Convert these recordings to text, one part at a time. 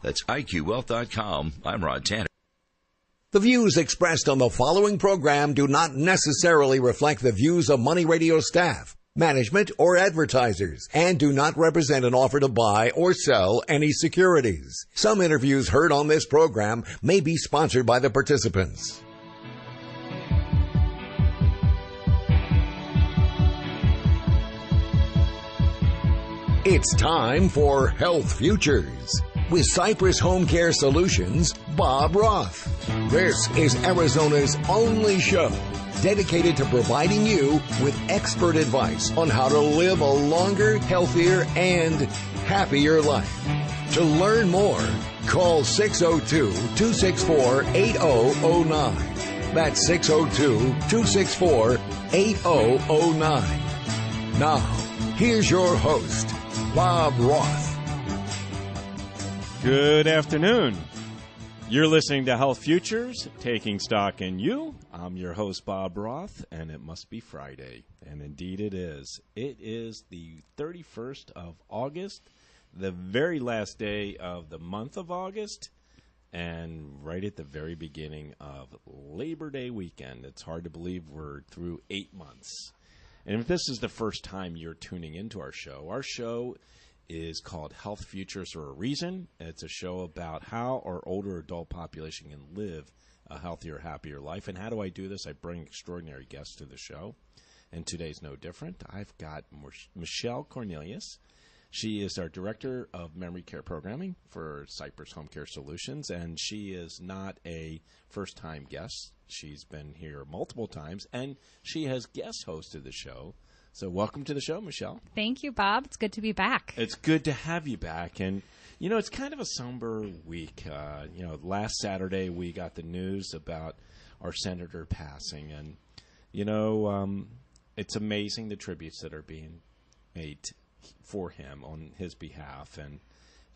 That's IQWealth.com. I'm Rod Tanner. The views expressed on the following program do not necessarily reflect the views of Money Radio staff, management, or advertisers, and do not represent an offer to buy or sell any securities. Some interviews heard on this program may be sponsored by the participants. It's time for Health Futures with Cypress HomeCare Solutions, Bob Roth. This is Arizona's only show dedicated to providing you with expert advice on how to live a longer, healthier, and happier life. To learn more, call 602-264-8009. That's 602-264-8009. Now, here's your host, Bob Roth. Good afternoon. You're listening to Health Futures, Taking Stock in You. I'm your host, Bob Roth, and it must be Friday. And indeed it is. It is the 31st of August, the very last day of the month of August, and right at the very beginning of Labor Day weekend. It's hard to believe we're through 8 months. And if this is the first time you're tuning into our show is called Health Futures for a reason. It's a show about how our older adult population can live a healthier, happier life. And how do I do this? I bring extraordinary guests to the show. And today's no different. I've got Michelle Cornelius. She is our Director of Memory Care Programming for Cypress HomeCare Solutions. And she is not a first-time guest. She's been here multiple times. And she has guest hosted the show. So welcome to the show, Michelle. Thank you, Bob. It's good to be back. It's good to have you back. And, you know, it's kind of a somber week. Last Saturday we got the news about our senator passing. And, it's amazing the tributes that are being made for him on his behalf. And,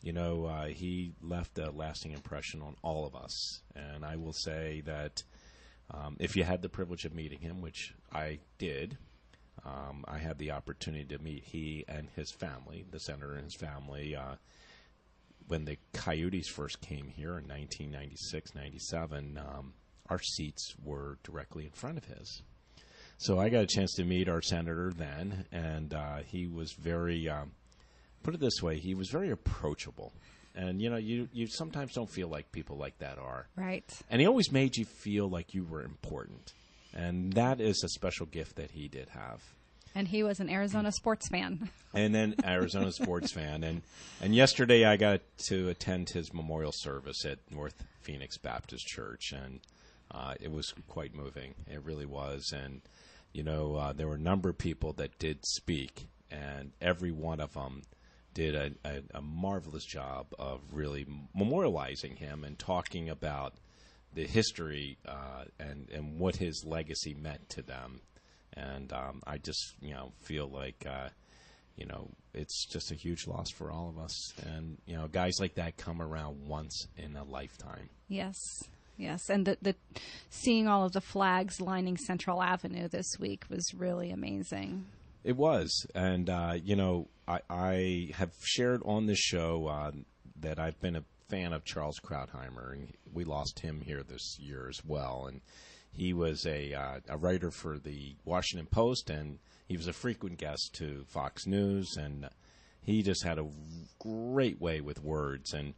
he left a lasting impression on all of us. And I will say that if you had the privilege of meeting him, which I did, I had the opportunity to meet he and his family, the senator and his family, when the Coyotes first came here in 1996-97. Our seats were directly in front of his. So I got a chance to meet our senator then, and he was very, put it this way, he was very approachable. And, you sometimes don't feel like people like that are. Right. And he always made you feel like you were important. And that is a special gift that he did have. And he was an Arizona sports fan. And then Arizona sports fan. And yesterday I got to attend his memorial service at North Phoenix Baptist Church. And it was quite moving. It really was. And, there were a number of people that did speak. And every one of them did a marvelous job of really memorializing him and talking about the history and what his legacy meant to them. And I just, feel like, it's just a huge loss for all of us. And, guys like that come around once in a lifetime. Yes. And the seeing all of the flags lining Central Avenue this week was really amazing. It was. And, I have shared on this show that I've been a fan of Charles Krautheimer, and we lost him here this year as well. And he was a writer for the Washington Post, and he was a frequent guest to Fox News, and he just had a great way with words. And,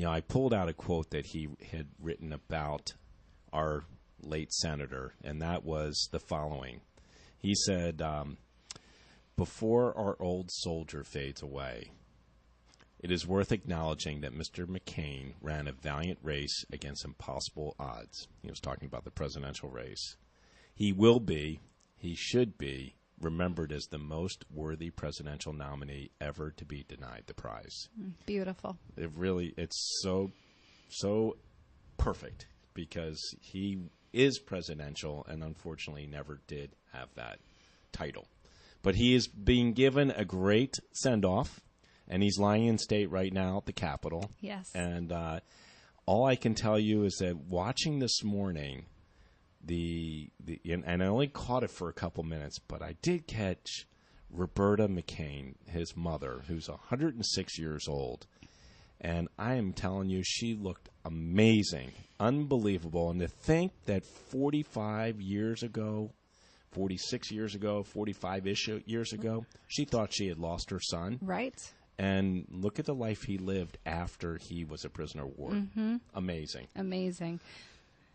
I pulled out a quote that he had written about our late senator, and that was the following. He said, "Before our old soldier fades away, it is worth acknowledging that Mr. McCain ran a valiant race against impossible odds." He was talking about the presidential race. "He should be remembered as the most worthy presidential nominee ever to be denied the prize." Beautiful. It's so perfect, because he is presidential and unfortunately never did have that title. But he is being given a great send-off. And he's lying in state right now at the Capitol. Yes. And all I can tell you is that watching this morning, and I only caught it for a couple minutes, but I did catch Roberta McCain, his mother, who's 106 years old. And I am telling you, she looked amazing, unbelievable. And to think that 45 years ago, 46 years ago, 45-ish years ago, she thought she had lost her son. Right. And look at the life he lived after he was a prisoner of war. Mm-hmm. Amazing. Amazing.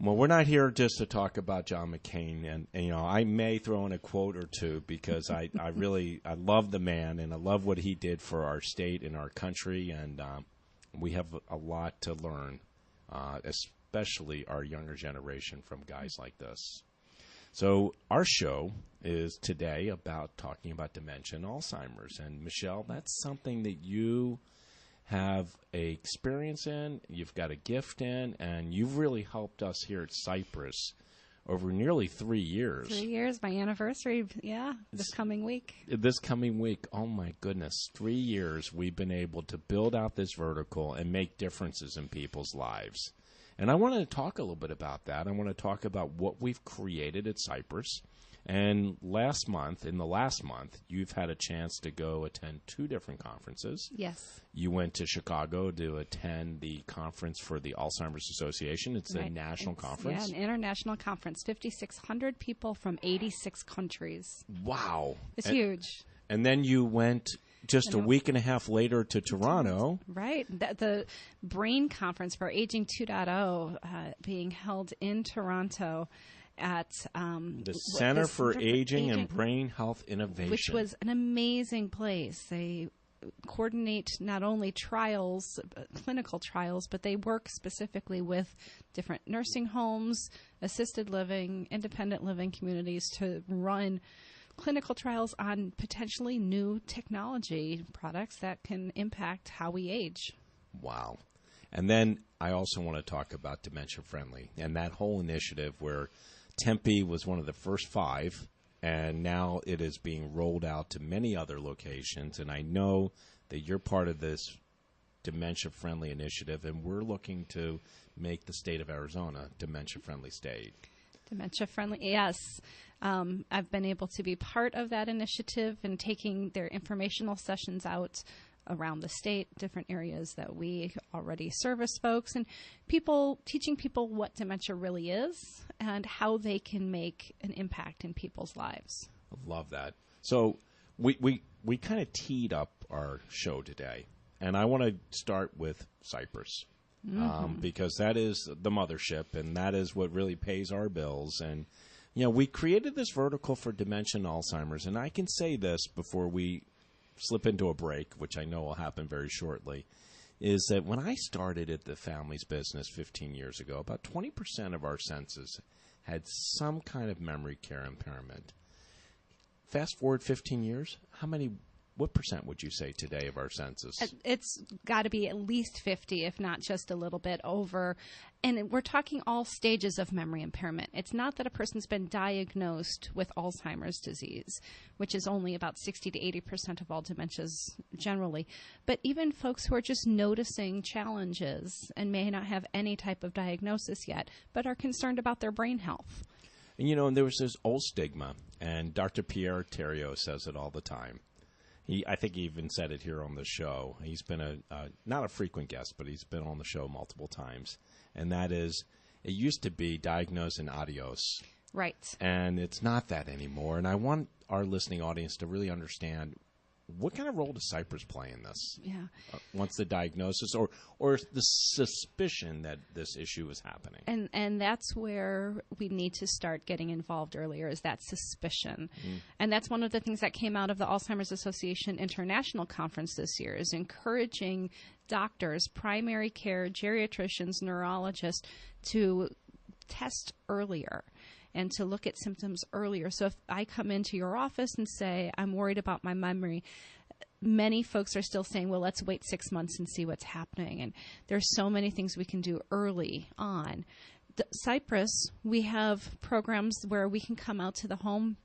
Well, we're not here just to talk about John McCain, and you know, I may throw in a quote or two because I love the man and I love what he did for our state and our country, and we have a lot to learn, especially our younger generation, from guys like this. So our show is today about talking about dementia and Alzheimer's, and Michelle, that's something that you have a experience in, you've got a gift in, and you've really helped us here at Cypress over nearly 3 years. 3 years, my anniversary, this coming week. This coming week, oh my goodness, 3 years we've been able to build out this vertical and make differences in people's lives. And I want to talk a little bit about that. I want to talk about what we've created at Cypress. And in the last month, you've had a chance to go attend 2 different conferences. Yes. You went to Chicago to attend the conference for the Alzheimer's Association. It's a national conference. Yeah, an international conference. 5,600 people from 86 countries. Wow. It's huge. And then you went just a week and a half later to Toronto. Right. The BRAIN conference for Aging 2.0 being held in Toronto at the Center for Aging and Brain Health Innovation, which was an amazing place. They coordinate not only trials, clinical trials, but they work specifically with different nursing homes, assisted living, independent living communities to run clinical trials on potentially new technology products that can impact how we age. Wow. And then I also want to talk about Dementia Friendly and that whole initiative where Tempe was one of the first 5, and now it is being rolled out to many other locations. And I know that you're part of this dementia-friendly initiative, and we're looking to make the state of Arizona a dementia-friendly state. Dementia-friendly, yes. I've been able to be part of that initiative and taking their informational sessions out around the state, different areas that we already service folks, and teaching people what dementia really is and how they can make an impact in people's lives. I love that. So we kind of teed up our show today, and I want to start with Cypress because that is the mothership, and that is what really pays our bills. And you know, we created this vertical for dementia and Alzheimer's, and I can say this before we slip into a break, which I know will happen very shortly, is that when I started at the family's business 15 years ago, about 20% of our census had some kind of memory care impairment. Fast forward 15 years, what percent would you say today of our census? It's got to be at least 50, if not just a little bit over. And we're talking all stages of memory impairment. It's not that a person's been diagnosed with Alzheimer's disease, which is only about 60 to 80% of all dementias generally, but even folks who are just noticing challenges and may not have any type of diagnosis yet, but are concerned about their brain health. And you know, and there was this old stigma, and Dr. Pierre Theriault says it all the time. I think he even said it here on the show. He's been not a frequent guest, but he's been on the show multiple times. And that is, it used to be diagnose and adios. Right. And it's not that anymore. And I want our listening audience to really understand, what kind of role does Cypress play in this? Yeah. Once the diagnosis or the suspicion that this issue is happening. And that's where we need to start getting involved earlier, is that suspicion. And that's one of the things that came out of the Alzheimer's Association International Conference this year, is encouraging doctors, primary care, geriatricians, neurologists to test earlier and to look at symptoms earlier. So if I come into your office and say, I'm worried about my memory, many folks are still saying, well, let's wait 6 months and see what's happening. And there's so many things we can do early on. Cypress, we have programs where we can come out to the home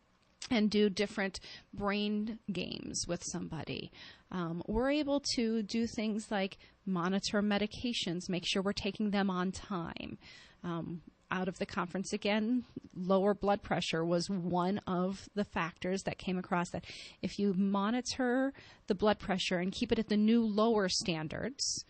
and do different brain games with somebody. We're able to do things like monitor medications, make sure we're taking them on time. Out of the conference again, lower blood pressure was one of the factors that came across, that if you monitor the blood pressure and keep it at the new lower standards,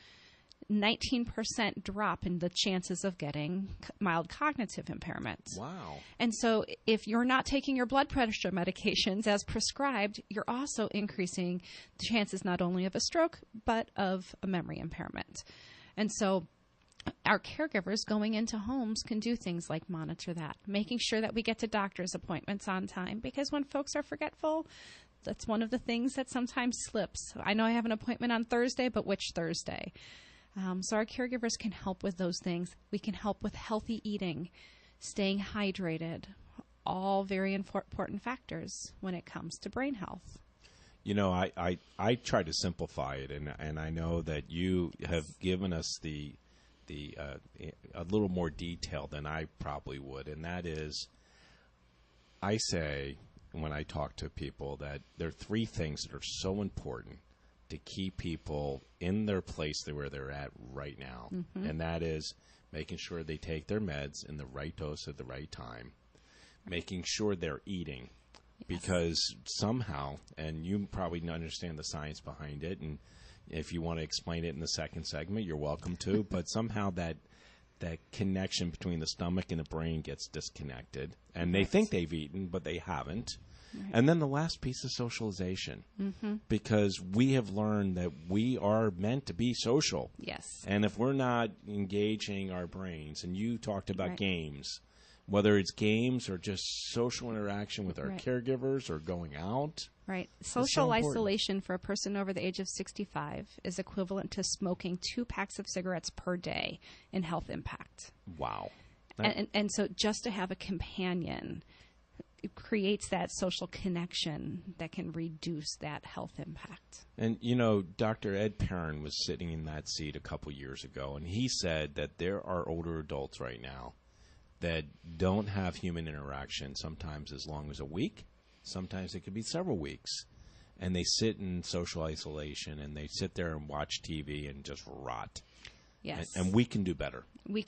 19% drop in the chances of getting mild cognitive impairment. Wow. And so if you're not taking your blood pressure medications as prescribed, you're also increasing the chances not only of a stroke, but of a memory impairment. And so our caregivers going into homes can do things like monitor that, making sure that we get to doctor's appointments on time, because when folks are forgetful, that's one of the things that sometimes slips. I know I have an appointment on Thursday, but which Thursday? So our caregivers can help with those things. We can help with healthy eating, staying hydrated, all very important factors when it comes to brain health. You know, I try to simplify it, and I know that you have given us a little more detail than I probably would, and that is, I say when I talk to people that there are three things that are so important to keep people in their place where they're at right now. Mm-hmm. And that is making sure they take their meds in the right dose at the right time, making sure they're eating, because somehow, and you probably understand the science behind it, and if you want to explain it in the second segment, you're welcome to, but somehow that connection between the stomach and the brain gets disconnected, and they think they've eaten, but they haven't. Right. And then the last piece is socialization, because we have learned that we are meant to be social. Yes. And if we're not engaging our brains, and you talked about games, whether it's games or just social interaction with our caregivers or going out. Right. Social isolation for a person over the age of 65 is equivalent to smoking 2 packs of cigarettes per day in health impact. Wow. And so just to have a companion, it creates that social connection that can reduce that health impact. And, you know, Dr. Ed Perrin was sitting in that seat a couple years ago, and he said that there are older adults right now that don't have human interaction, sometimes as long as a week, sometimes it could be several weeks, and they sit in social isolation, and they sit there and watch TV and just rot. Yes. And we can do better. We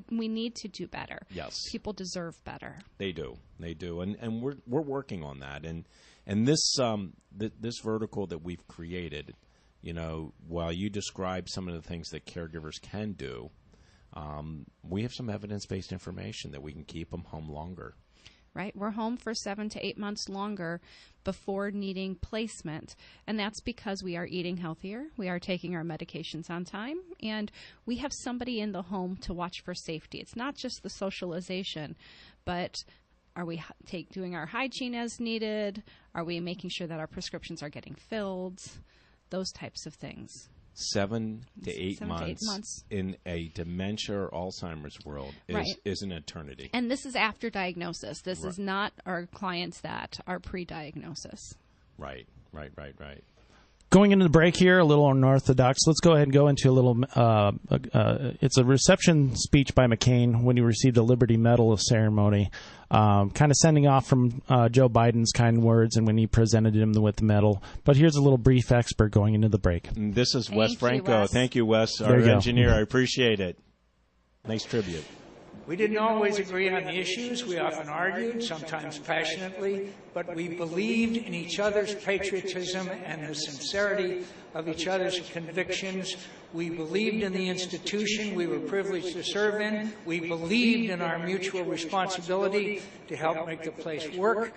need to do better. Yes. People deserve better. They do. And we're working on that. And this this vertical that we've created, you know, while you describe some of the things that caregivers can do, we have some evidence-based information that we can keep them home longer. Right? We're home for 7 to 8 months longer before needing placement. And that's because we are eating healthier, we are taking our medications on time, and we have somebody in the home to watch for safety. It's not just the socialization, but are we doing our hygiene as needed? Are we making sure that our prescriptions are getting filled? Those types of things. 7 to 8 months in a dementia or Alzheimer's world is an eternity. And this is after diagnosis. This is not our clients that are pre-diagnosis. Right. Going into the break here, a little unorthodox. Let's go ahead and go into a little, it's a reception speech by McCain when he received a Liberty Medal ceremony, kind of sending off from Joe Biden's kind words and when he presented him with the medal. But here's a little brief expert going into the break. And this is Wes Franco. Thank you, Wes, our engineer. I appreciate it. Nice tribute. We didn't always agree on the issues. We often argued, sometimes passionately, but we believed in each other's patriotism and the sincerity of each other's convictions. We believed in the institution we were privileged to serve in. We believed in our mutual responsibility to help make the place work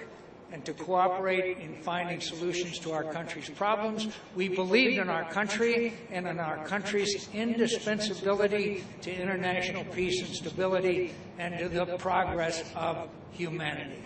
and to cooperate in finding solutions to our country's problems. We believed in our country and in our country's indispensability to international peace and stability and to the progress of humanity.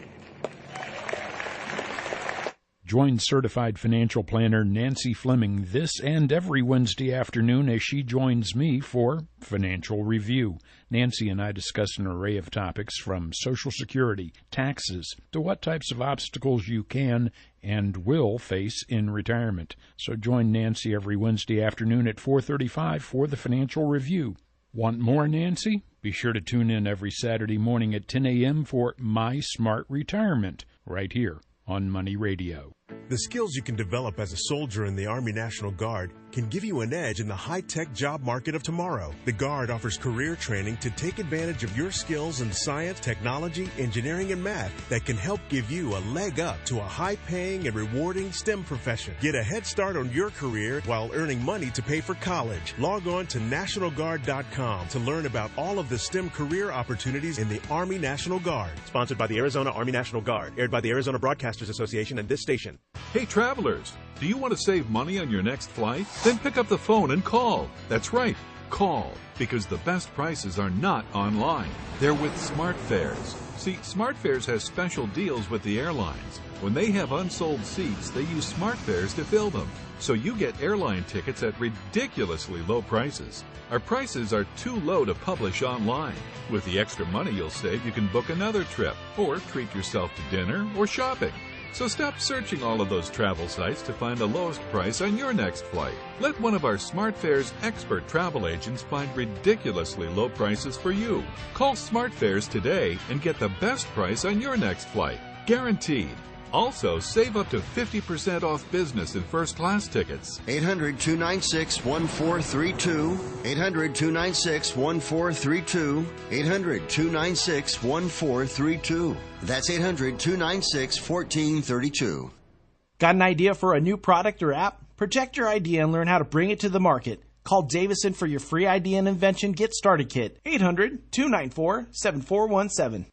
Join certified financial planner Nancy Fleming this and every Wednesday afternoon as she joins me for Financial Review. Nancy and I discuss an array of topics from Social Security, taxes, to what types of obstacles you can and will face in retirement. So join Nancy every Wednesday afternoon at 4:35 for the Financial Review. Want more, Nancy? Be sure to tune in every Saturday morning at 10 a.m. for My Smart Retirement, right here on Money Radio. The skills you can develop as a soldier in the Army National Guard can give you an edge in the high-tech job market of tomorrow. The Guard offers career training to take advantage of your skills in science, technology, engineering, and math that can help give you a leg up to a high-paying and rewarding STEM profession. Get a head start on your career while earning money to pay for college. Log on to NationalGuard.com to learn about all of the STEM career opportunities in the Army National Guard. Sponsored by the Arizona Army National Guard. Aired by the Arizona Broadcasters Association and this station. Hey travelers, do you want to save money on your next flight? Then pick up the phone and call. That's right, call, because the best prices are not online. They're with SmartFares. See, SmartFares has special deals with the airlines. When they have unsold seats, they use SmartFares to fill them. So you get airline tickets at ridiculously low prices. Our prices are too low to publish online. With the extra money you'll save, you can book another trip or treat yourself to dinner or shopping. So stop searching all of those travel sites to find the lowest price on your next flight. Let one of our SmartFares expert travel agents find ridiculously low prices for you. Call SmartFares today and get the best price on your next flight. Guaranteed. Also, save up to 50% off business and first-class tickets. 800-296-1432. 800-296-1432. 800-296-1432. That's 800-296-1432. Got an idea for a new product or app? Project your idea and learn how to bring it to the market. Call Davison for your free idea and invention Get Started Kit. 800-294-7417.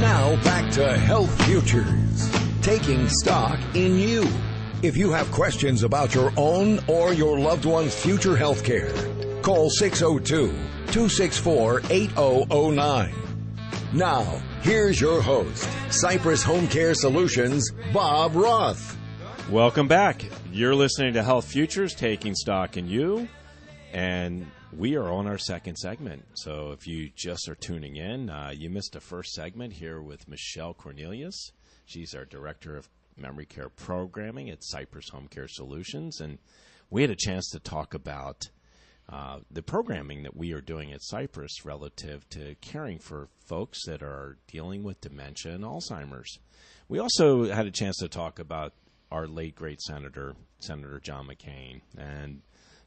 Now back to Health Futures, taking stock in you. If you have questions about your own or your loved one's future health care, call 602-264-8009. Now, here's your host, Cypress HomeCare Solutions, Bob Roth. Welcome back. You're listening to Health Futures, taking stock in you. And we are on our second segment. So if you just are tuning in, you missed the first segment here with Michelle Cornelius. She's our Director of Memory Care Programming at Cypress HomeCare Solutions. And we had a chance to talk about the programming that we are doing at Cypress relative to caring for folks that are dealing with dementia and Alzheimer's. We also had a chance to talk about our late, great Senator John McCain. And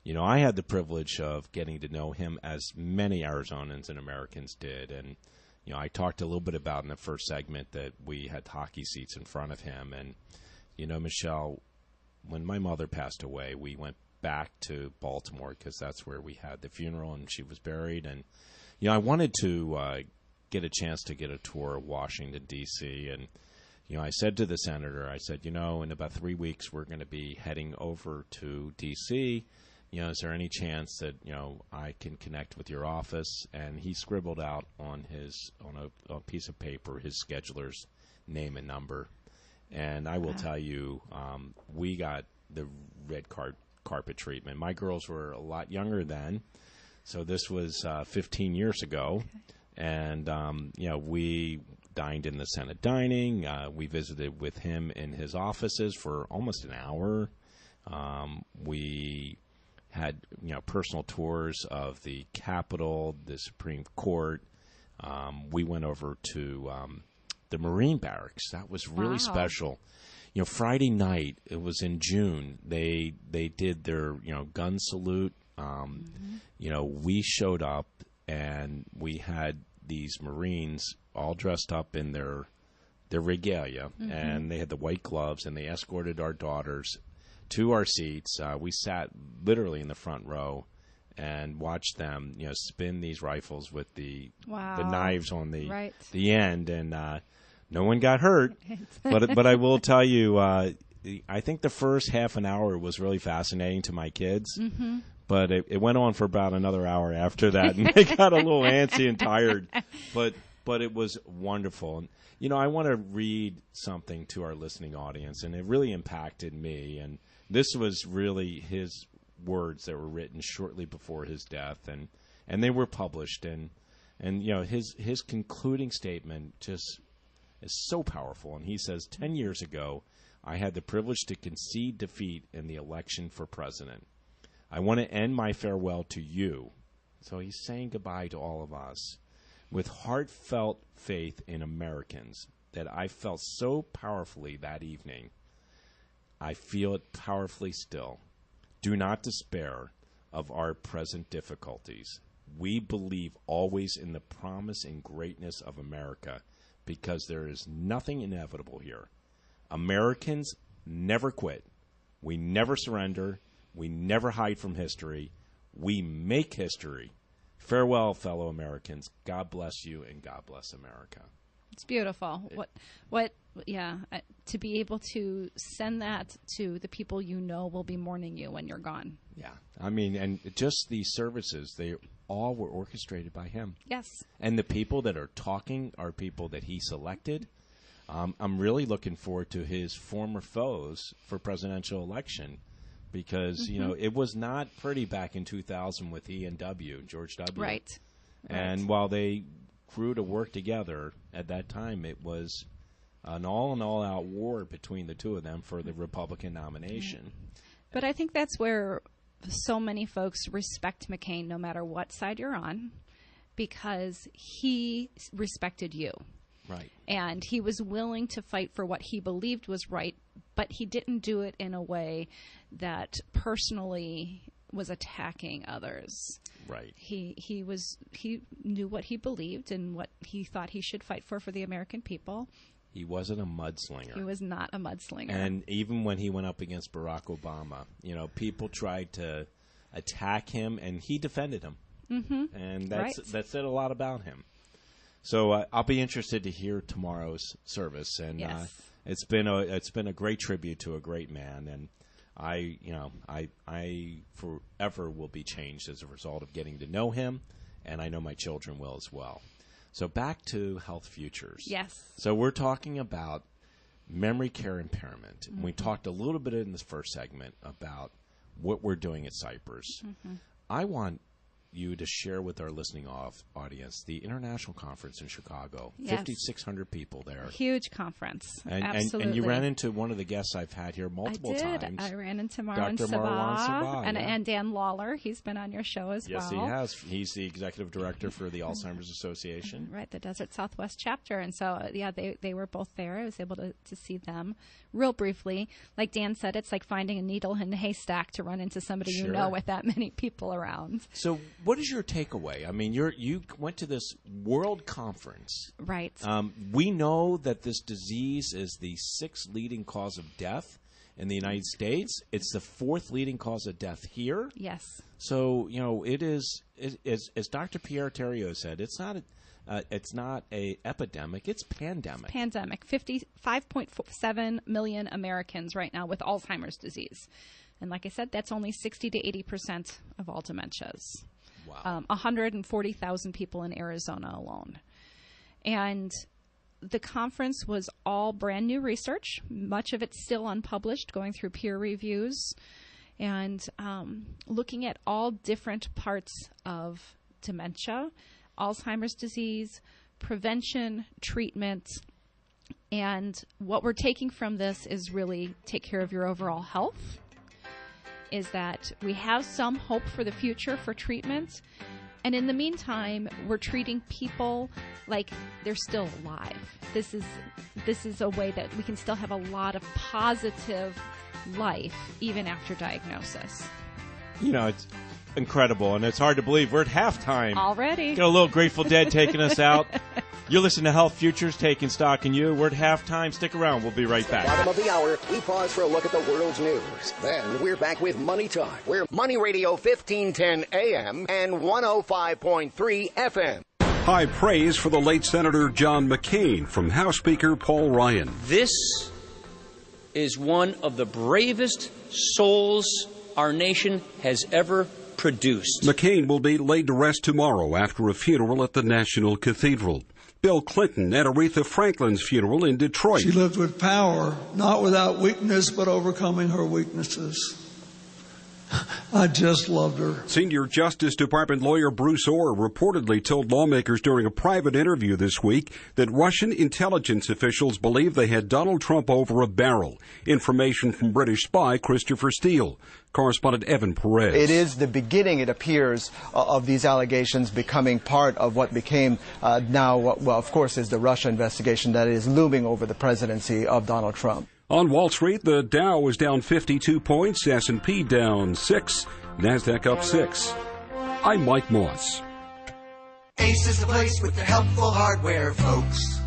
you know, I had the privilege of getting to know him as many Arizonans and Americans did. And, you know, I talked a little bit about in the first segment that we had hockey seats in front of him. And, you know, Michelle, when my mother passed away, we went back to Baltimore because that's where we had the funeral and she was buried. And, you know, I wanted to get a chance to get a tour of Washington, D.C. And, you know, I said to the senator, I said, you know, in about 3 weeks we're going to be heading over to D.C., you know, is there any chance that, you know, I can connect with your office? And he scribbled out on a piece of paper his scheduler's name and number. And I will tell you, we got the red carpet treatment. My girls were a lot younger then, so this was 15 years ago. And, you know, we dined in the Senate dining. We visited with him in his offices for almost an hour. We had, you know, personal tours of the Capitol, the Supreme Court. We went over to the Marine Barracks. That was really special. You know, Friday night, it was in June, they did their, you know, gun salute. You know, we showed up and we had these Marines all dressed up in their regalia, and they had the white gloves, and they escorted our daughters to our seats. We sat literally in the front row and watched them, you know, spin these rifles with the knives on the end, and no one got hurt. but I will tell you, I think the first half an hour was really fascinating to my kids. But it went on for about another hour after that, and they got a little antsy and tired. But it was wonderful. And, you know, I want to read something to our listening audience, and it really impacted me. And this was really his words that were written shortly before his death, and they were published. And you know, his concluding statement just is so powerful. And he says, 10 years ago, I had the privilege to concede defeat in the election for president. I want to end my farewell to you. So he's saying goodbye to all of us with heartfelt faith in Americans that I felt so powerfully that evening. I feel it powerfully still. Do not despair of our present difficulties. We believe always in the promise and greatness of America because there is nothing inevitable here. Americans never quit. We never surrender. We never hide from history. We make history. Farewell, fellow Americans. God bless you and God bless America. It's beautiful. To be able to send that to the people you know will be mourning you when you're gone. Yeah. I mean, and just these services, they all were orchestrated by him. Yes. And the people that are talking are people that he selected. I'm really looking forward to his former foes for presidential election because, you know, it was not pretty back in 2000 with George W. Right. And while they grew to work together at that time, it was an all-out war between the two of them for the Republican nomination. But I think that's where so many folks respect McCain no matter what side you're on because he respected you. Right. And he was willing to fight for what he believed was right, but he didn't do it in a way that personally was attacking others. Right. He knew what he believed and what he thought he should fight for the American people. He wasn't a mudslinger. He was not a mudslinger. And even when he went up against Barack Obama, you know, people tried to attack him, and he defended him. Mm-hmm. And that said a lot about him. So I'll be interested to hear tomorrow's service, and it's been a great tribute to a great man, and I forever will be changed as a result of getting to know him, and I know my children will as well. So back to Health Futures. Yes. So we're talking about memory care impairment. Mm-hmm. We talked a little bit in this first segment about what we're doing at Cypress. Mm-hmm. I want you to share with our listening audience the international conference in Chicago. Yes. 5,600 people there. Huge conference. Absolutely. And you ran into one of the guests I've had here multiple times. I ran into Marwan Sabah and Dan Lawler. He's been on your show as well. Yes, he has. He's the executive director for the Alzheimer's Association. Right, the Desert Southwest chapter. And so, they were both there. I was able to see them real briefly. Like Dan said, it's like finding a needle in a haystack to run into somebody you know with that many people around. So what is your takeaway? I mean, you went to this world conference. Right. We know that this disease is the 6th leading cause of death in the United States. It's the 4th leading cause of death here. Yes. So, it is, as Dr. Pierre Theriault said, it's not a epidemic, it's pandemic. It's pandemic. 5.7 million Americans right now with Alzheimer's disease. And like I said, that's only 60 to 80% of all dementias. Wow. 140,000 people in Arizona alone. And the conference was all brand new research, much of it still unpublished, going through peer reviews, and looking at all different parts of dementia, Alzheimer's disease, prevention, treatment. And what we're taking from this is really take care of your overall health. Is that we have some hope for the future for treatment. And in the meantime, we're treating people like they're still alive. This is a way that we can still have a lot of positive life even after diagnosis. It's incredible, and it's hard to believe we're at halftime. Already. Got a little Grateful Dead taking us out. You're listening to Health Futures, taking stock in you. We're at halftime. Stick around. We'll be right back. Bottom of the hour, we pause for a look at the world's news. Then we're back with Money Talk. We're Money Radio 1510 AM and 105.3 FM. High praise for the late Senator John McCain from House Speaker Paul Ryan. This is one of the bravest souls our nation has ever produced. McCain will be laid to rest tomorrow after a funeral at the National Cathedral. Bill Clinton at Aretha Franklin's funeral in Detroit. She lived with power, not without weakness, but overcoming her weaknesses. I just loved her. Senior Justice Department lawyer Bruce Orr reportedly told lawmakers during a private interview this week that Russian intelligence officials believe they had Donald Trump over a barrel. Information from British spy Christopher Steele. Correspondent Evan Perez. It is the beginning, it appears, of these allegations becoming part of what became of course, is the Russia investigation that is looming over the presidency of Donald Trump. On Wall Street, the Dow was down 52 points, S&P down 6, NASDAQ up 6. I'm Mike Moss. Ace is the place with the helpful hardware, folks.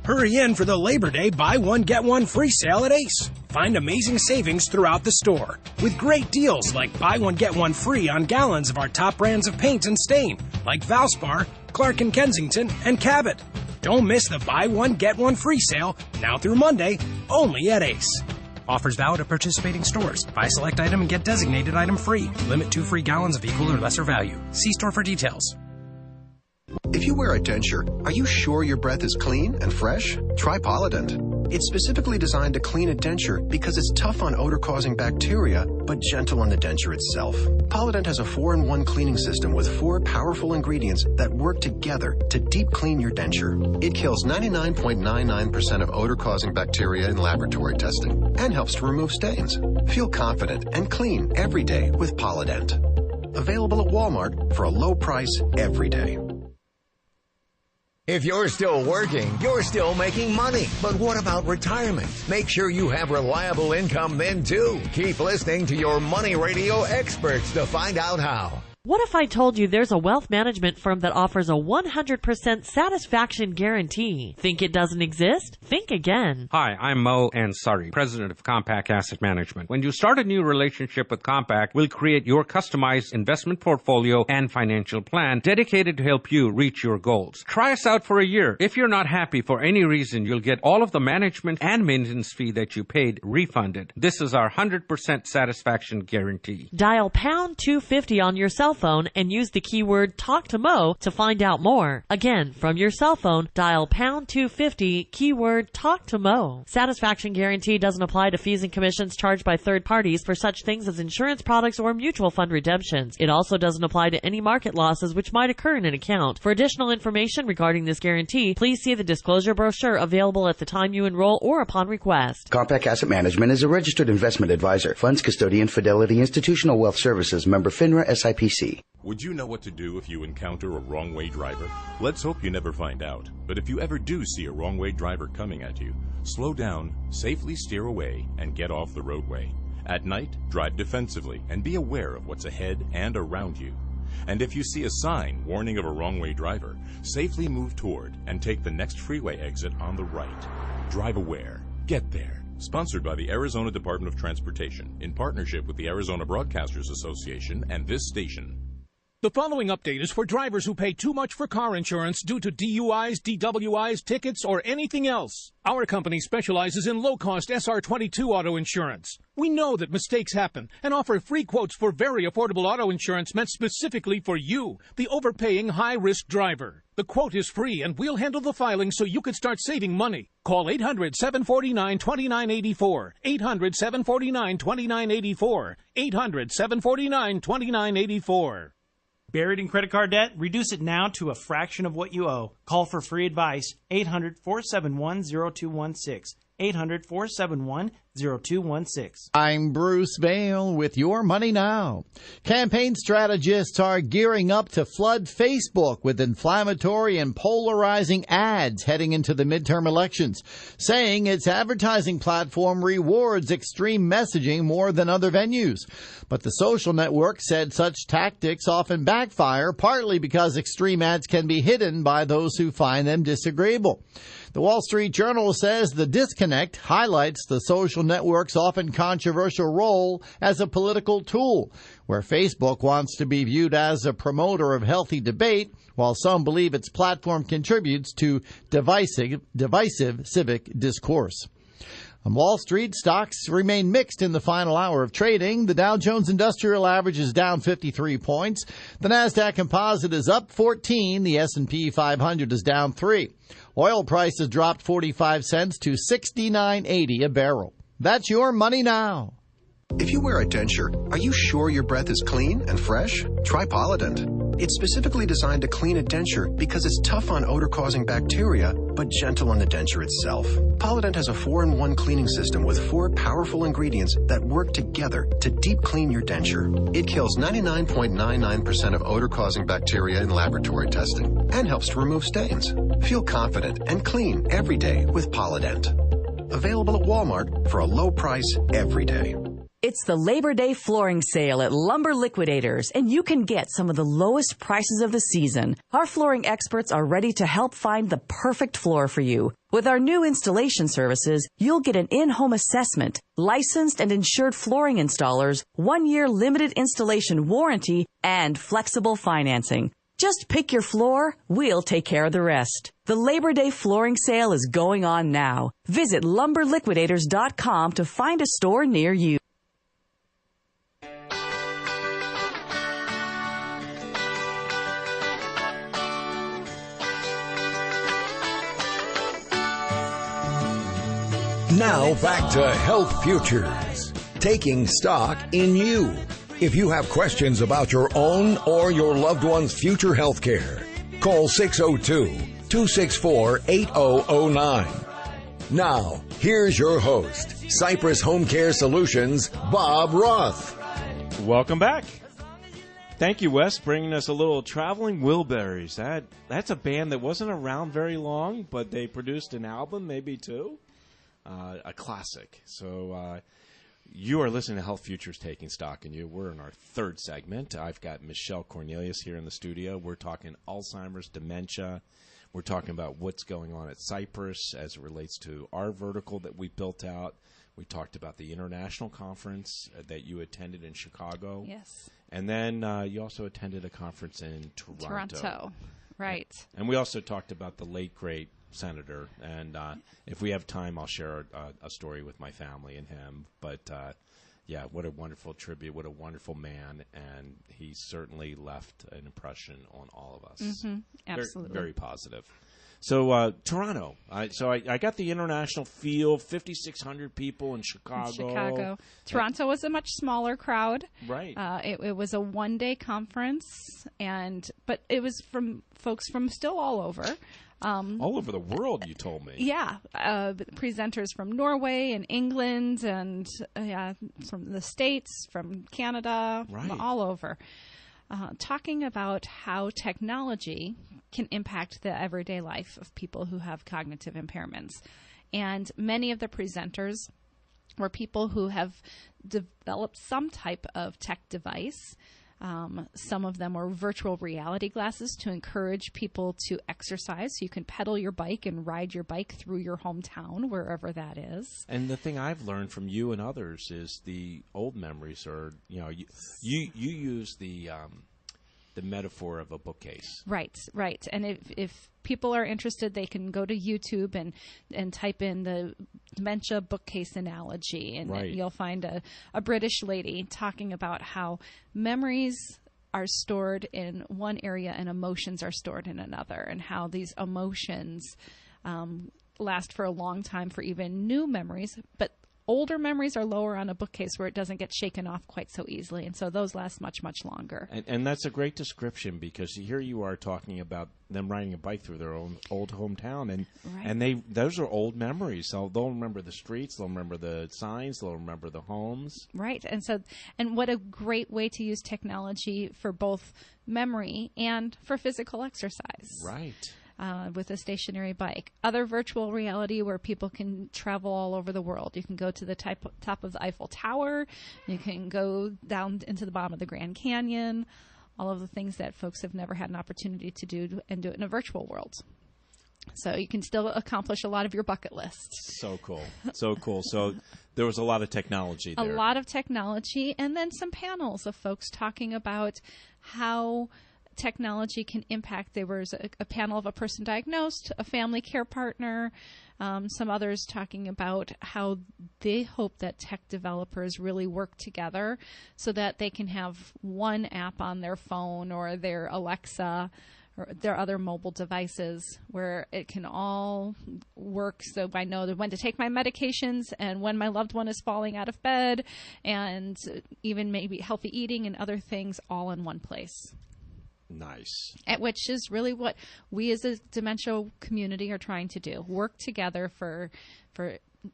Hurry in for the Labor Day buy one, get one free sale at Ace. Find amazing savings throughout the store with great deals like buy one, get one free on gallons of our top brands of paint and stain like Valspar, Clark & Kensington, and Cabot. Don't miss the buy one, get one free sale now through Monday, only at Ace. Offers valid at participating stores. Buy select item and get designated item free. Limit 2 free gallons of equal or lesser value. See store for details. If you wear a denture, are you sure your breath is clean and fresh? Try Polident. It's specifically designed to clean a denture because it's tough on odor-causing bacteria, but gentle on the denture itself. Polident has a 4-in-1 cleaning system with 4 powerful ingredients that work together to deep clean your denture. It kills 99.99% of odor-causing bacteria in laboratory testing and helps to remove stains. Feel confident and clean every day with Polident. Available at Walmart for a low price every day. If you're still working, you're still making money. But what about retirement? Make sure you have reliable income then, too. Keep listening to your Money Radio experts to find out how. What if I told you there's a wealth management firm that offers a 100% satisfaction guarantee? Think it doesn't exist? Think again. Hi, I'm Mo Ansari, president of Compact Asset Management. When you start a new relationship with Compact, we'll create your customized investment portfolio and financial plan dedicated to help you reach your goals. Try us out for a year. If you're not happy for any reason, you'll get all of the management and maintenance fee that you paid refunded. This is our 100% satisfaction guarantee. Dial pound 250 on your cell phone and use the keyword Talk to Mo to find out more. Again, from your cell phone, dial pound 250, keyword Talk to Mo. Satisfaction guarantee doesn't apply to fees and commissions charged by third parties for such things as insurance products or mutual fund redemptions. It also doesn't apply to any market losses which might occur in an account. For additional information regarding this guarantee, please see the disclosure brochure available at the time you enroll or upon request. Compact Asset Management is a registered investment advisor. Funds custodian, Fidelity Institutional Wealth Services, member FINRA SIPC. Would you know what to do if you encounter a wrong-way driver? Let's hope you never find out. But if you ever do see a wrong-way driver coming at you, slow down, safely steer away, and get off the roadway. At night, drive defensively and be aware of what's ahead and around you. And if you see a sign warning of a wrong-way driver, safely move toward and take the next freeway exit on the right. Drive aware. Get there. Sponsored by the Arizona Department of Transportation in partnership with the Arizona Broadcasters Association and this station. The following update is for drivers who pay too much for car insurance due to DUIs, DWIs, tickets, or anything else. Our company specializes in low-cost SR22 auto insurance. We know that mistakes happen and offer free quotes for very affordable auto insurance meant specifically for you, the overpaying high-risk driver. The quote is free, and we'll handle the filing so you can start saving money. Call 800-749-2984, 800-749-2984, 800-749-2984. Buried in credit card debt? Reduce it now to a fraction of what you owe. Call for free advice. 800-471-0216. 800-471-0216. I'm Bruce Vail with Your Money Now. Campaign strategists are gearing up to flood Facebook with inflammatory and polarizing ads heading into the midterm elections, saying its advertising platform rewards extreme messaging more than other venues. But the social network said such tactics often backfire, partly because extreme ads can be hidden by those who find them disagreeable. The Wall Street Journal says the disconnect highlights the social network's often controversial role as a political tool, where Facebook wants to be viewed as a promoter of healthy debate, while some believe its platform contributes to divisive civic discourse. On Wall Street, stocks remain mixed in the final hour of trading. The Dow Jones Industrial Average is down 53 points. The Nasdaq Composite is up 14. The S&P 500 is down 3. Oil prices dropped 45 cents to $69.80 a barrel. That's Your Money Now. If you wear a denture, are you sure your breath is clean and fresh? Try Polident. It's specifically designed to clean a denture because it's tough on odor-causing bacteria, but gentle on the denture itself. Polident has a 4-in-1 cleaning system with 4 powerful ingredients that work together to deep clean your denture. It kills 99.99% of odor-causing bacteria in laboratory testing and helps to remove stains. Feel confident and clean every day with Polident. Available at Walmart for a low price every day. It's the Labor Day flooring sale at Lumber Liquidators, and you can get some of the lowest prices of the season. Our flooring experts are ready to help find the perfect floor for you. With our new installation services, you'll get an in-home assessment, licensed and insured flooring installers, 1-year limited installation warranty, and flexible financing. Just pick your floor, we'll take care of the rest. The Labor Day flooring sale is going on now. Visit lumberliquidators.com to find a store near you. Now back to Health Futures, taking stock in you. If you have questions about your own or your loved one's future health care, call 602-264-8009. Now, here's your host, Cypress HomeCare Solutions, Bob Roth. Welcome back. Thank you, Wes, bringing us a little Traveling Wilburys. That's a band that wasn't around very long, but they produced an album, maybe two. A classic. So you are listening to Health Futures Taking Stock in You. We're in our third segment. I've got Michelle Cornelius here in the studio. We're talking Alzheimer's, dementia. We're talking about what's going on at Cypress as it relates to our vertical that we built out. We talked about the international conference that you attended in Chicago. Yes. And then you also attended a conference in Toronto. Right. And we also talked about the late, great Senator, and if we have time, I'll share a story with my family and him. But yeah, what a wonderful tribute! What a wonderful man, and he certainly left an impression on all of us. Mm-hmm. Absolutely, very positive. So Toronto. I got the international feel. 5,600 people in Chicago. Toronto was a much smaller crowd. Right. It was a one-day conference, but it was from folks from still all over. All over the world, you told me. Yeah. Presenters from Norway and England and from the States, from Canada, all over. Talking about how technology can impact the everyday life of people who have cognitive impairments. And many of the presenters were people who have developed some type of tech device. Some of them were virtual reality glasses to encourage people to exercise. So you can pedal your bike and ride your bike through your hometown, wherever that is. And the thing I've learned from you and others is the old memories are, you use the metaphor of a bookcase. Right. And if people are interested, they can go to YouTube and type in the dementia bookcase analogy, and you'll find a British lady talking about how memories are stored in one area and emotions are stored in another, and how these emotions last for a long time for even new memories, but older memories are lower on a bookcase where it doesn't get shaken off quite so easily, and so those last much, much longer. And that's a great description, because here you are talking about them riding a bike through their own old hometown, and those are old memories. So they'll remember the streets, they'll remember the signs, they'll remember the homes. Right, and what a great way to use technology for both memory and for physical exercise. Right. With a stationary bike. Other virtual reality where people can travel all over the world. You can go to the top of the Eiffel Tower. You can go down into the bottom of the Grand Canyon. All of the things that folks have never had an opportunity to do, and do it in a virtual world. So you can still accomplish a lot of your bucket lists. So cool. So there was a lot of technology there. A lot of technology, and then some panels of folks talking about how technology can impact. There was a panel of a person diagnosed, a family care partner, some others talking about how they hope that tech developers really work together so that they can have one app on their phone or their Alexa or there are other mobile devices where it can all work. So I know when to take my medications and when my loved one is falling out of bed, and even maybe healthy eating and other things all in one place. Nice. Which is really what we as a dementia community are trying to do. Work together for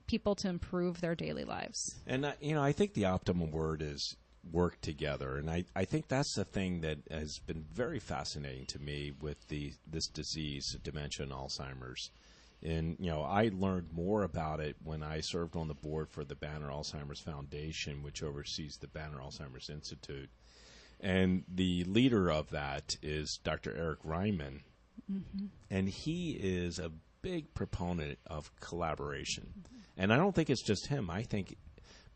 people to improve their daily lives. And, I think the optimal word is work together. And I think that's the thing that has been very fascinating to me with this disease, dementia and Alzheimer's. And, I learned more about it when I served on the board for the Banner Alzheimer's Foundation, which oversees the Banner Alzheimer's Institute. And the leader of that is Dr. Eric Ryman. Mm-hmm. And he is a big proponent of collaboration. Mm-hmm. And I don't think it's just him. I think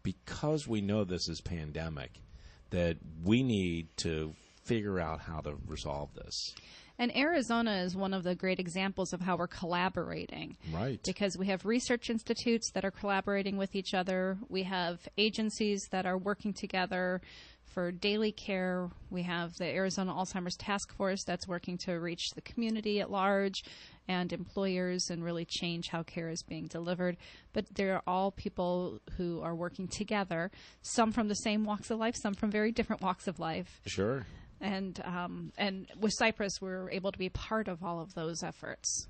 because we know this is pandemic, that we need to figure out how to resolve this. And Arizona is one of the great examples of how we're collaborating. Right. Because we have research institutes that are collaborating with each other. We have agencies that are working together for daily care. We have the Arizona Alzheimer's Task Force that's working to reach the community at large and employers and really change how care is being delivered. But they're all people who are working together, some from the same walks of life, some from very different walks of life. Sure. And with Cypress, we're able to be part of all of those efforts.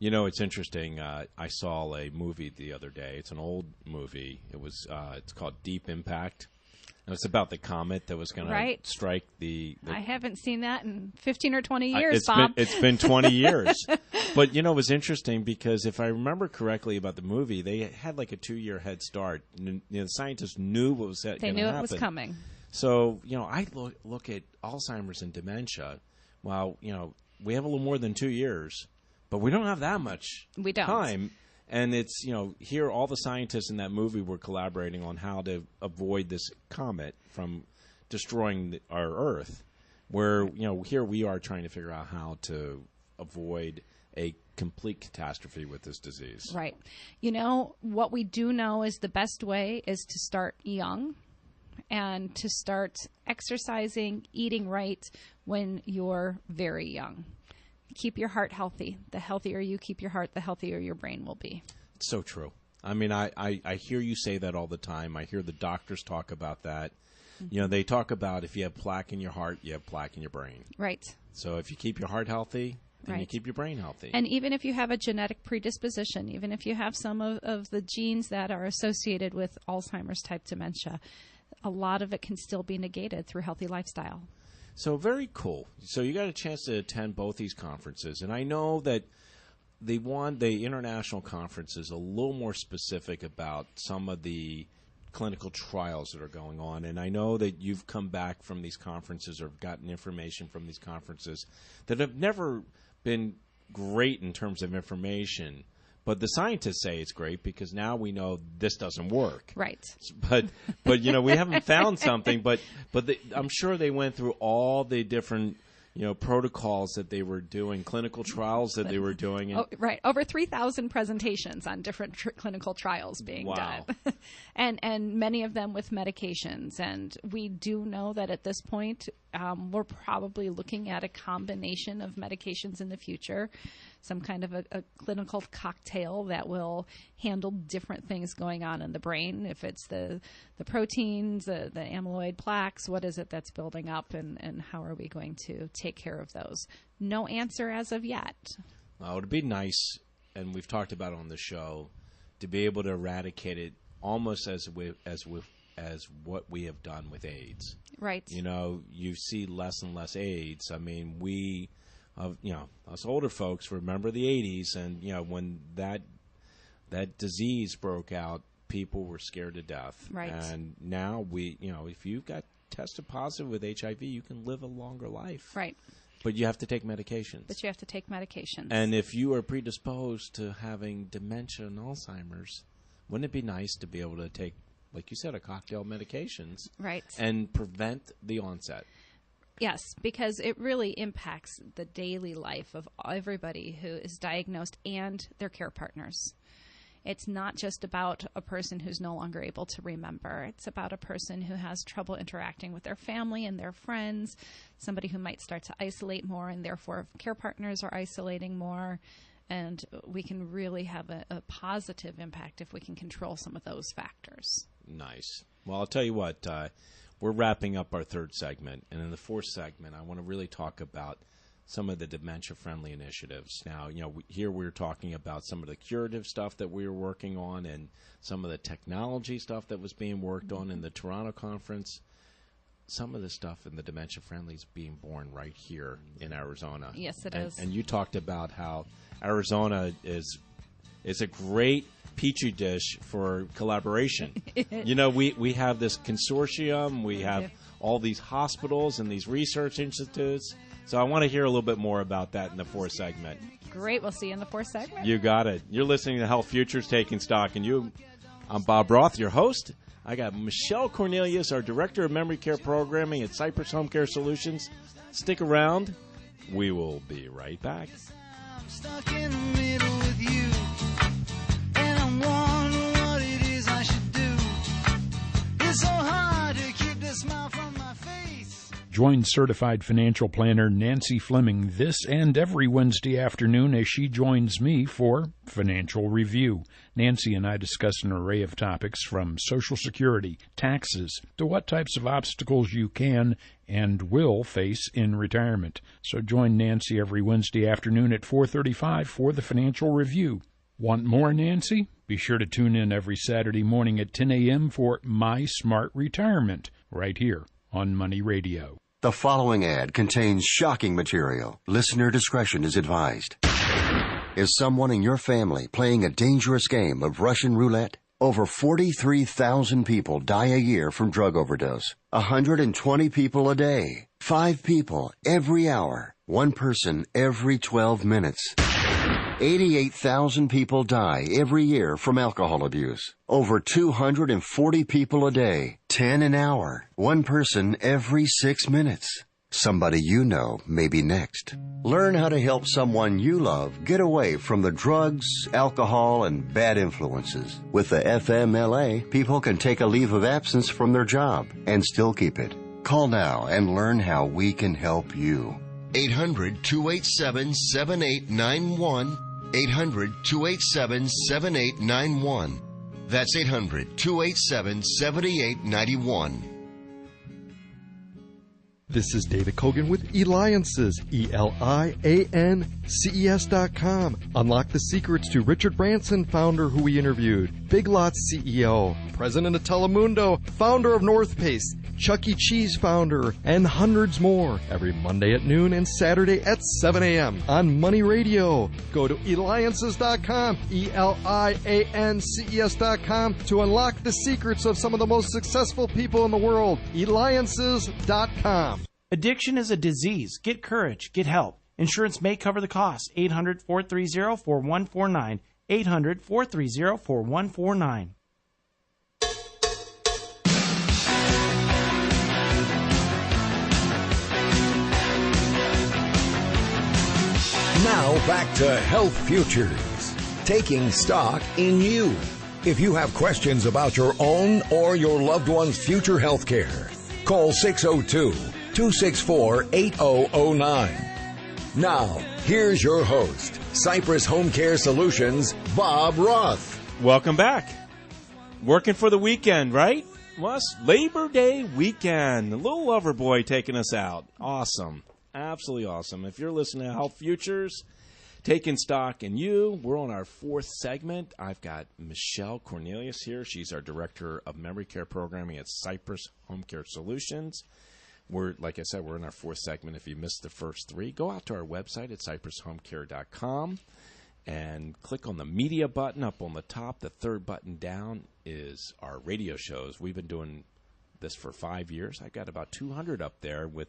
It's interesting. I saw a movie the other day. It's an old movie. It's called Deep Impact. And it's about the comet that was going to strike the... I haven't seen that in 15 or 20 years, Bob. It's been 20 years. But, it was interesting because if I remember correctly about the movie, they had like a 2-year head start. And, the scientists knew what was going to happen. They knew it was coming. So, I look at Alzheimer's and dementia. Well, we have a little more than 2 years, but we don't have that much time. And it's, here all the scientists in that movie were collaborating on how to avoid this comet from destroying our Earth, where, here we are trying to figure out how to avoid a complete catastrophe with this disease. Right. What we do know is the best way is to start young and to start exercising, eating right when you're very young. Keep your heart healthy. The healthier you keep your heart, the healthier your brain will be. It's so true. I mean, I hear you say that all the time. I hear the doctors talk about that. Mm-hmm. They talk about if you have plaque in your heart, you have plaque in your brain. Right. So if you keep your heart healthy, then you keep your brain healthy. And even if you have a genetic predisposition, even if you have some of the genes that are associated with Alzheimer's type dementia, a lot of it can still be negated through healthy lifestyle. So very cool. So you got a chance to attend both these conferences, and I know that the international conference is a little more specific about some of the clinical trials that are going on, and I know that you've come back from these conferences or gotten information from these conferences that have never been great in terms of information. But the scientists say it's great because now we know this doesn't work. Right. But we haven't found something. But I'm sure they went through all the different protocols that they were doing, clinical trials that they were doing. Right. Over 3,000 presentations on different clinical trials being done. and many of them with medications. And we do know that at this point, we're probably looking at a combination of medications in the future, some kind of a clinical cocktail that will handle different things going on in the brain. If it's the proteins, the amyloid plaques, what is it that's building up, and how are we going to take care of those? No answer as of yet. Well, it would be nice, and we've talked about it on the show, to be able to eradicate it almost as what we have done with AIDS. Right. You see less and less AIDS. I mean, us older folks remember the 80s, and when that disease broke out, people were scared to death. Right. And now if you've got tested positive with HIV, you can live a longer life. Right. But you have to take medications. And if you are predisposed to having dementia and Alzheimer's, wouldn't it be nice to be able to take, like you said, a cocktail of medications, right, and prevent the onset? Yes, because it really impacts the daily life of everybody who is diagnosed and their care partners. It's not just about a person who's no longer able to remember. It's about a person who has trouble interacting with their family and their friends, somebody who might start to isolate more, and therefore care partners are isolating more. And we can really have a positive impact if we can control some of those factors. Nice. Well, I'll tell you what, we're wrapping up our third segment. And in the fourth segment, I want to really talk about some of the dementia-friendly initiatives. Now, here we're talking about some of the curative stuff that we were working on and some of the technology stuff that was being worked on in the Toronto conference. Some of the stuff in the dementia-friendly is being born right here in Arizona. Yes, it is. And you talked about how Arizona is a great petri dish for collaboration. We have this consortium. We have all these hospitals and these research institutes. So I want to hear a little bit more about that in the fourth segment. Great. We'll see you in the fourth segment. You got it. You're listening to Health Futures Taking Stock. And I'm Bob Roth, your host. I got Michelle Cornelius, our Director of Memory Care Programming at Cypress HomeCare Solutions. Stick around. We will be right back. I'm stuck in the middle with you, and I'm wondering what it is I should do. It's so hard to keep the smile from my face. Join certified financial planner Nancy Fleming this and every Wednesday afternoon as she joins me for Financial Review. Nancy and I discuss an array of topics from Social Security, taxes, to what types of obstacles you can and will face in retirement. So join Nancy every Wednesday afternoon at 4:35 for the Financial Review. Want more, Nancy? Be sure to tune in every Saturday morning at 10 a.m. for My Smart Retirement, right here on Money Radio. The following ad contains shocking material. Listener discretion is advised. Is someone in your family playing a dangerous game of Russian roulette? Over 43,000 people die a year from drug overdose. 120 people a day. 5 people every hour. 1 person every 12 minutes. 88,000 people die every year from alcohol abuse. Over 240 people a day. 10 an hour. 1 person every 6 minutes. Somebody you know may be next. Learn how to help someone you love get away from the drugs, alcohol, and bad influences. With the FMLA, people can take a leave of absence from their job and still keep it. Call now and learn how we can help you. 800-287-7891. 800-287-7891. That's 800-287-7891. This is David Kogan with Eliances, ELIANCES.com. Unlock the secrets to Richard Branson, founder who we interviewed, Big Lots CEO, president of Telemundo, founder of North Face, Chuck E. Cheese founder, and hundreds more. Every Monday at noon and Saturday at 7 a.m. on Money Radio. Go to Eliances.com, ELIANCES.com to unlock the secrets of some of the most successful people in the world. Eliances.com. Addiction is a disease. Get courage. Get help. Insurance may cover the cost. 800-430-4149. 800-430-4149. Now back to Health Futures, taking stock in you. If you have questions about your own or your loved one's future health care, call 602-264-8009. Now, here's your host, Cypress HomeCare Solutions, Bob Roth. Welcome back. Working for the weekend, right? Well, it's Labor Day weekend. The little lover boy taking us out. Awesome. Absolutely awesome. If you're listening to Health Futures, taking stock in you, we're on our fourth segment. I've got Michelle Cornelius here. She's our Director of Memory Care Programming at Cypress HomeCare Solutions. Like I said, we're in our fourth segment. If you missed the first 3, go out to our website at cypresshomecare.com and click on the media button up on the top. The third button down is our radio shows. We've been doing this for 5 years. I've got about 200 up there with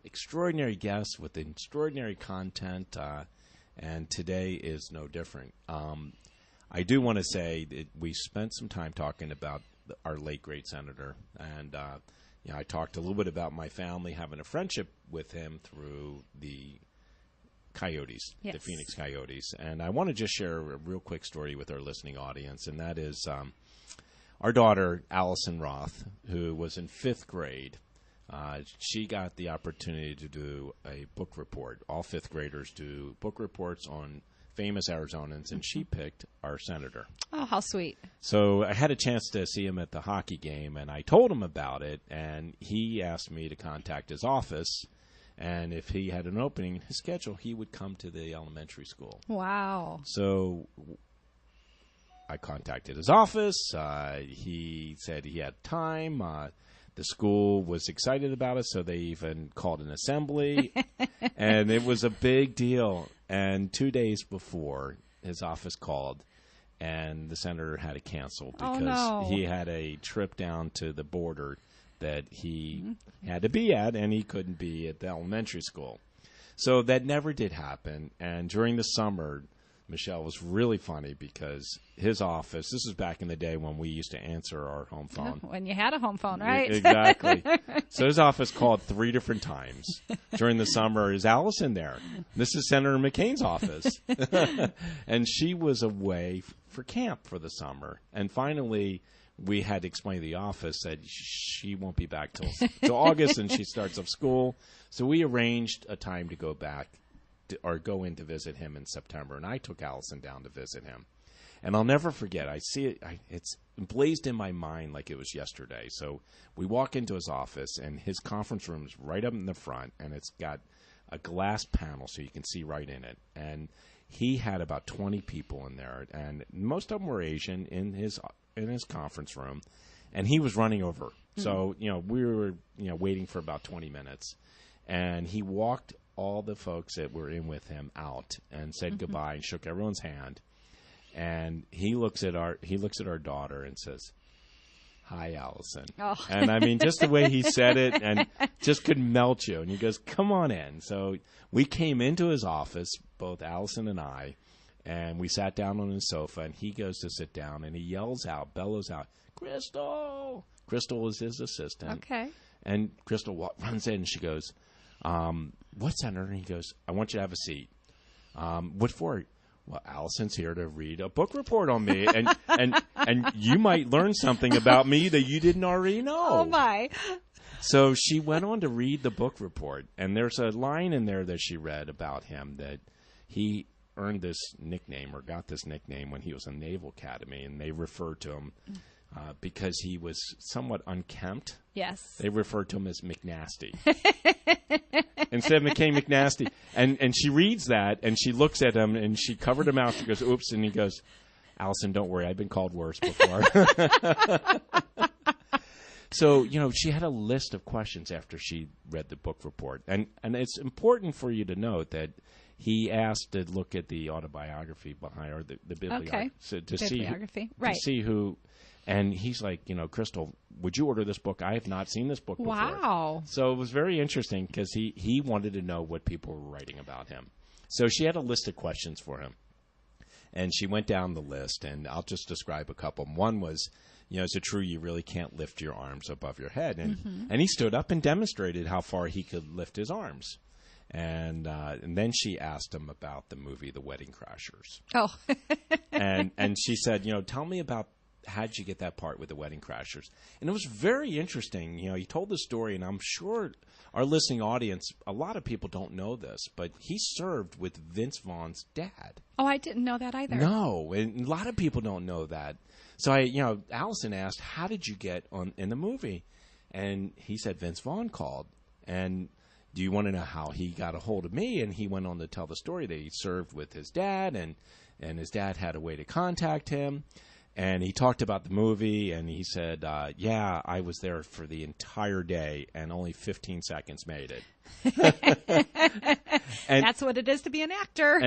extraordinary guests with extraordinary content, and today is no different. I do want to say that we spent some time talking about our late great senator, and I talked a little bit about my family having a friendship with him through the Coyotes, Yes. the Phoenix Coyotes. And I want to just share a real quick story with our listening audience, and that is our daughter, Allison Roth, who was in 5th grade. She got the opportunity to do a book report. All 5th graders do book reports on famous Arizonans, and she picked our senator. Oh, how sweet. So I had a chance to see him at the hockey game, and I told him about it, and he asked me to contact his office, and if he had an opening in his schedule, he would come to the elementary school. Wow. So I contacted his office. He said he had time. The school was excited about it, so they even called an assembly, and it was a big deal. And 2 days before, his office called, and the senator had to cancel because he had a trip down to the border that he had to be at, and he couldn't be at the elementary school. So that never did happen. And during the summer, Michelle, was really funny because his office, this is back in the day when we used to answer our home phone. When you had a home phone, right? Exactly. So his office called 3 different times during the summer. Is Allison there? This is Senator McCain's office. And she was away for camp for the summer. And finally, we had to explain to the office that she won't be back till August, and she starts up school. So we arranged a time to go back or go in to visit him in September, and I took Allison down to visit him. And I'll never forget, I see it, it's blazed in my mind like it was yesterday. So we walk into his office, and his conference room is right up in the front, and it's got a glass panel so you can see right in it. And he had about 20 people in there, and most of them were Asian in his conference room, and he was running over. Mm-hmm. So, we were, waiting for about 20 minutes, and he walked all the folks that were in with him out and said goodbye and shook everyone's hand. And he looks at our daughter and says, "Hi, Allison." Oh. And I mean, just the way he said it, and just could melt you. And he goes, "Come on in." So we came into his office, both Allison and I, and we sat down on his sofa, and he goes to sit down, and he bellows out, "Crystal!" Crystal is his assistant. Okay. And Crystal runs in, and she goes, "What, Senator?" And he goes, "I want you to have a seat." "What for?" "Well, Allison's here to read a book report on me, and you might learn something about me that you didn't already know." Oh, my. So she went on to read the book report, and there's a line in there that she read about him that he earned this nickname or got this nickname when he was in Naval Academy, and they referred to him because he was somewhat unkempt. Yes. They referred to him as McNasty. Instead of McCain, McNasty. And she reads that, and she looks at him, and she covered her mouth. She goes, "Oops," and he goes, "Allison, don't worry. I've been called worse before." So, she had a list of questions after she read the book report. And it's important for you to note that he asked to look at the autobiography behind, or the bibliography. Okay. So Bibliography. Right. To see who. And he's like, Crystal, would you order this book? I have not seen this book before. Wow. So it was very interesting because he wanted to know what people were writing about him. So she had a list of questions for him. And she went down the list, and I'll just describe a couple. One was, is it true you really can't lift your arms above your head? And he stood up and demonstrated how far he could lift his arms. And then she asked him about the movie The Wedding Crashers. Oh. and she said, tell me about, how'd you get that part with the Wedding Crashers? And it was very interesting. He told the story, and I'm sure our listening audience, a lot of people don't know this, but he served with Vince Vaughn's dad. Oh, I didn't know that either. No, and a lot of people don't know that. So Allison asked, "How did you get in the movie?" And he said, "Vince Vaughn called." And do you want to know how he got a hold of me? And he went on to tell the story that he served with his dad, and his dad had a way to contact him. And he talked about the movie, and he said, "Yeah, I was there for the entire day, and only 15 seconds made it." And that's what it is to be an actor.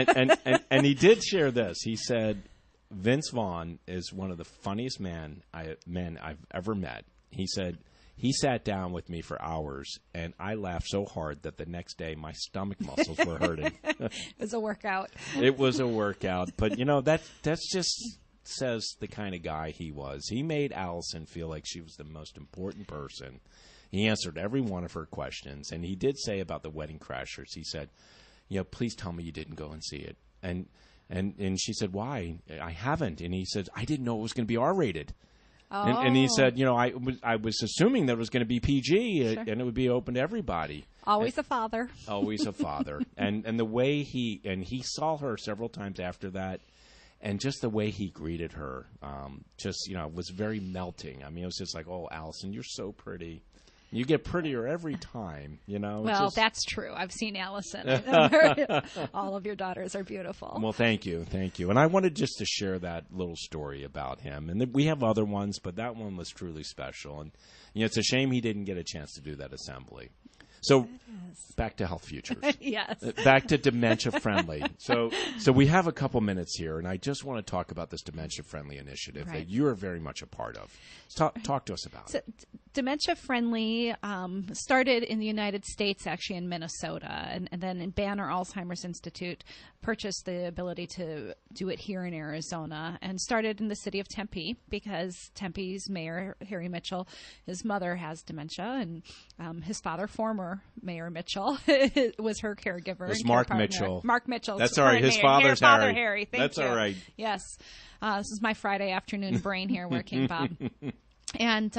and he did share this. He said, "Vince Vaughn is one of the funniest men I've ever met." He said, "He sat down with me for hours, and I laughed so hard that the next day my stomach muscles were hurting." It was a workout. It was a workout. But, that's just says the kind of guy he was. He made Allison feel like she was the most important person. He answered every one of her questions. And he did say about the Wedding Crashers, he said, please tell me you didn't go and see it. And she said, why? I haven't. And he said, I didn't know it was going to be R-rated. Oh. And he said, I was assuming that it was going to be PG and it would be open to everybody. Always a father. Always a father. And the way he saw her several times after that, and just the way he greeted her, was very melting. I mean, it was just like, oh, Allison, you're so pretty. You get prettier every time, Well, that's true. I've seen Allison. All of your daughters are beautiful. Well, thank you. And I wanted just to share that little story about him. And we have other ones, but that one was truly special. And it's a shame he didn't get a chance to do that assembly. So back to Health Futures. Yes. Back to Dementia Friendly. So we have a couple minutes here, and I just want to talk about this Dementia Friendly initiative that you are very much a part of. Talk to us about it. Dementia Friendly started in the United States, actually in Minnesota, and then Banner Alzheimer's Institute purchased the ability to do it here in Arizona, and started in the city of Tempe because Tempe's mayor, Harry Mitchell, his mother has dementia, and his father, former Mayor Mitchell, was her caregiver. It's Mark Mitchell. Mark Mitchell. That's all right. His father's Harry. Harry. Thank you. That's all right. Yes. This is my Friday afternoon brain here working, Bob. And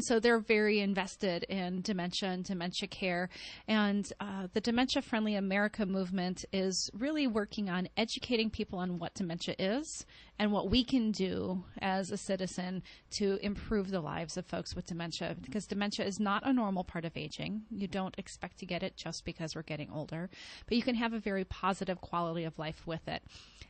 so they're very invested in dementia and dementia care. And the Dementia Friendly America movement is really working on educating people on what dementia is and what we can do as a citizen to improve the lives of folks with dementia. Because dementia is not a normal part of aging. You don't expect to get it just because we're getting older. But you can have a very positive quality of life with it.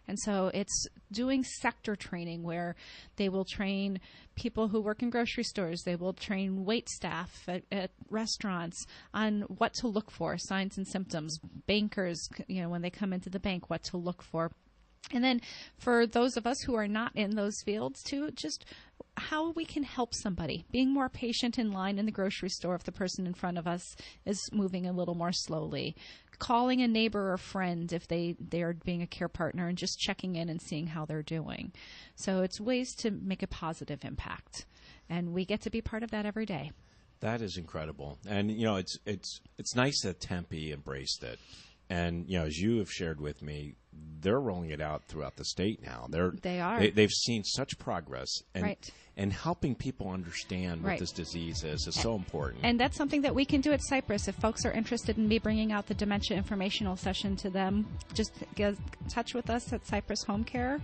And so it's doing sector training where they will train people who work in grocery stores. They will train wait staff at restaurants on what to look for, signs and symptoms. Bankers, when they come into the bank, what to look for. And then for those of us who are not in those fields, to just how we can help somebody, being more patient in line in the grocery store if the person in front of us is moving a little more slowly, calling a neighbor or friend if they are being a care partner, and just checking in and seeing how they're doing. So it's ways to make a positive impact, and we get to be part of that every day. That is incredible. And it's nice that Tempe embraced it. And as you have shared with me, they're rolling it out throughout the state now. They are. They've seen such progress, and right. And helping people understand what this disease is so important. And that's something that we can do at Cypress. If folks are interested in me bringing out the dementia informational session to them, just get in touch with us at Cypress HomeCare,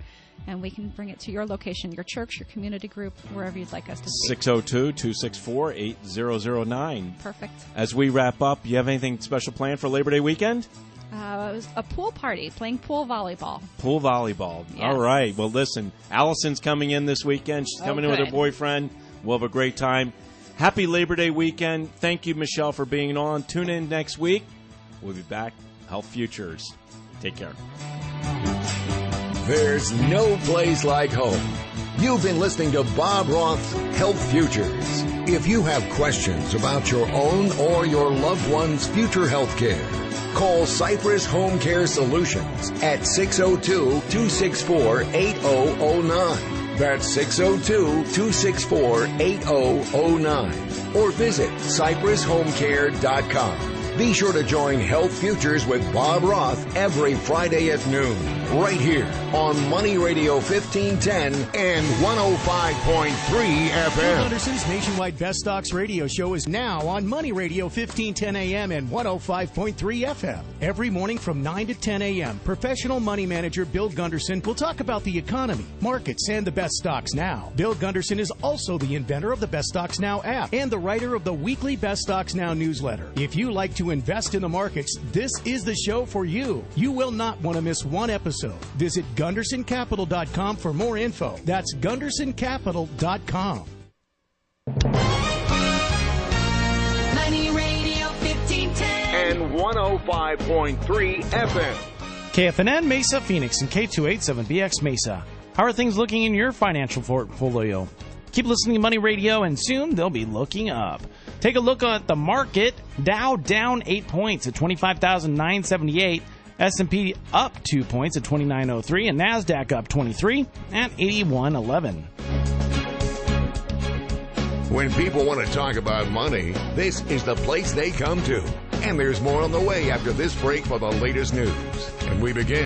and we can bring it to your location, your church, your community group, wherever you'd like us to see. 602-264-8009. Perfect. As we wrap up, you have anything special planned for Labor Day weekend? It was a pool party, playing pool volleyball. Pool volleyball. Yes. All right. Well, listen, Allison's coming in this weekend. She's coming in with her boyfriend. We'll have a great time. Happy Labor Day weekend. Thank you, Michelle, for being on. Tune in next week. We'll be back. Health Futures. Take care. There's no place like home. You've been listening to Bob Roth's Health Futures. If you have questions about your own or your loved one's future health care, call Cypress Home Care Solutions at 602-264-8009. That's 602-264-8009. Or visit CypressHomeCare.com. Be sure to join Health Futures with Bob Roth every Friday at noon, right here on Money Radio 1510 and 105.3 FM. Bill Gunderson's nationwide Best Stocks radio show is now on Money Radio 1510 AM and 105.3 FM. Every morning from 9 to 10 a.m., professional money manager Bill Gunderson will talk about the economy, markets, and the best stocks now. Bill Gunderson is also the inventor of the Best Stocks Now app and the writer of the weekly Best Stocks Now newsletter. If you like to invest in the markets, this is the show for you. You will not want to miss one episode. Visit GundersonCapital.com for more info. That's GundersonCapital.com. Money Radio 1510 and 105.3 FM. KFNN Mesa, Phoenix, and K287BX Mesa. How are things looking in your financial portfolio? Keep listening to Money Radio, and soon they'll be looking up. Take a look at the market. Dow down 8 points at 25,978. S&P up 2 points at 2903, and NASDAQ up 23 at 8111. When people want to talk about money, this is the place they come to. And there's more on the way after this break for the latest news. And we begin